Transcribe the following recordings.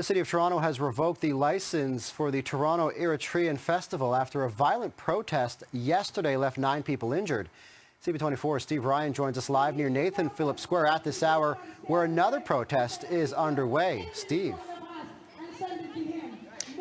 The City of Toronto has revoked the license for the Toronto Eritrean Festival after a violent protest yesterday left 9 people injured. CB24's Steve Ryan joins us live near Nathan Phillips Square at this hour, where another protest is underway. Steve.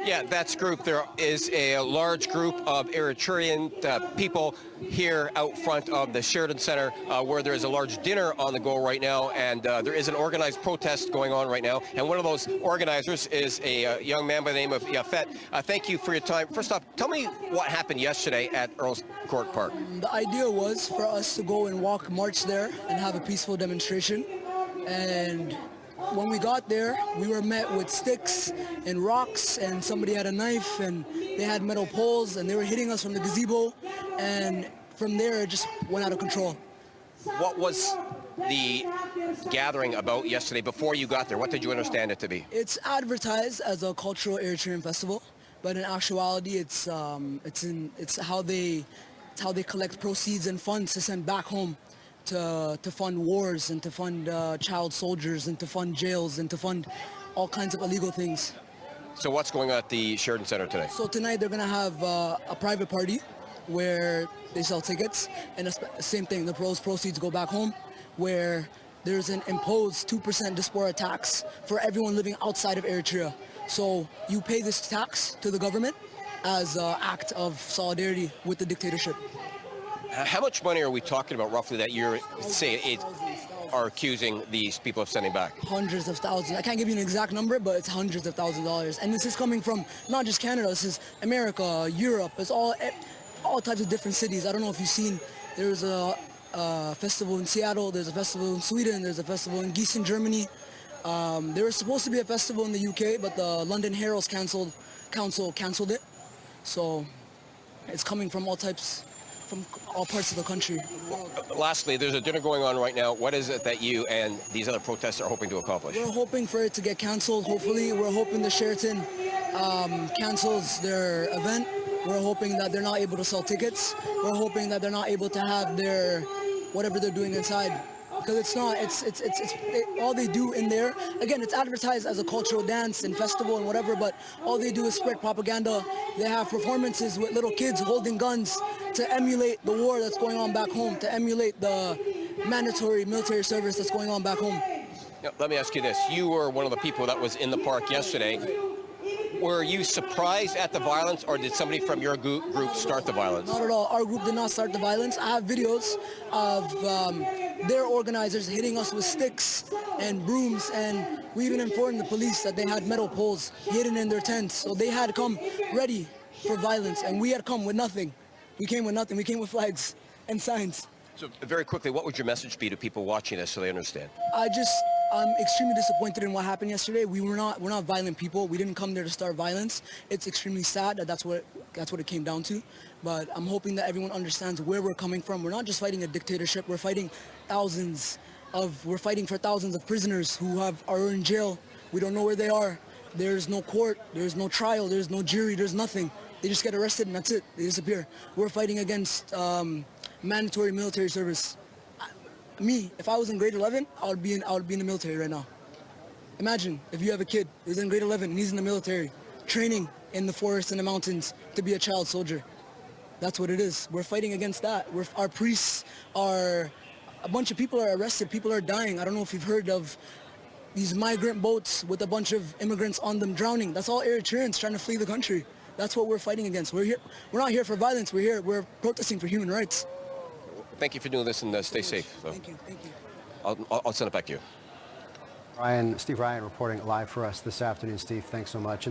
Yeah, that's group. There is a large group of Eritrean people here out front of the Sheridan Center where there is a large dinner on the go right now, and there is an organized protest going on right now. And one of those organizers is a young man by the name of Yafet. Thank you for your time. First off, tell me what happened yesterday at Earls Court Park. The idea was for us to go and march there and have a peaceful demonstration. And when we got there, we were met with sticks and rocks, and somebody had a knife, and they had metal poles, and they were hitting us from the gazebo, and from there it just went out of control. What was the gathering about yesterday before you got there? What did you understand it to be? It's advertised as a cultural Eritrean festival, but in actuality it's how they collect proceeds and funds to send back home to fund wars and to fund child soldiers and to fund jails and to fund all kinds of illegal things. So what's going on at the Sheridan Center today? So tonight they're going to have a private party where they sell tickets, and the same thing, the proceeds go back home, where there's an imposed 2% diaspora tax for everyone living outside of Eritrea. So you pay this tax to the government as an act of solidarity with the dictatorship. How much money are we talking about roughly that you're saying are accusing these people of sending back? Hundreds of thousands. I can't give you an exact number, but it's hundreds of thousands of dollars. And this is coming from not just Canada, this is America, Europe, it's all types of different cities. I don't know if you've seen, there's a festival in Seattle, there's a festival in Sweden, there's a festival in Gießen, Germany. There was supposed to be a festival in the UK, but the London Herald's Council canceled it. So it's coming from all parts of the country. Lastly, there's a dinner going on right now. What is it that you and these other protesters are hoping to accomplish? We're hoping for it to get canceled, hopefully. We're hoping the Sheraton cancels their event. We're hoping that they're not able to sell tickets. We're hoping that they're not able to have their whatever they're doing inside. Because it's not, all they do in there, again, it's advertised as a cultural dance and festival and whatever, but all they do is spread propaganda. They have performances with little kids holding guns to emulate the war that's going on back home, to emulate the mandatory military service that's going on back home. Now, let me ask you this. You were one of the people that was in the park yesterday. Were you surprised at the violence, or did somebody from your group start the violence? Not at all. Our group did not start the violence. I have videos of their organizers hitting us with sticks and brooms, and we even informed the police that they had metal poles hidden in their tents. So they had come ready for violence, and we had come with nothing. We came with nothing. We came with flags and signs. So very quickly, what would your message be to people watching this so they understand? I'm extremely disappointed in what happened yesterday. We're not violent people. We didn't come there to start violence. It's extremely sad that that's what it came down to. But I'm hoping that everyone understands where we're coming from. We're not just fighting a dictatorship. We're fighting for thousands of prisoners who are in jail. We don't know where they are. There's no court. There's no trial. There's no jury. There's nothing. They just get arrested and that's it. They disappear. We're fighting against mandatory military service. Me, if I was in grade 11, I would be in the military right now. Imagine if you have a kid who's in grade 11 and he's in the military, training in the forests and the mountains to be a child soldier. That's what it is. We're fighting against that. Our priests a bunch of people are arrested. People are dying. I don't know if you've heard of these migrant boats with a bunch of immigrants on them drowning. That's all Eritreans trying to flee the country. That's what we're fighting against. We're not here for violence. We're protesting for human rights. Thank you for doing this, and stay safe. So. Thank you. I'll send it back to you. Steve Ryan reporting live for us this afternoon. Steve, thanks so much.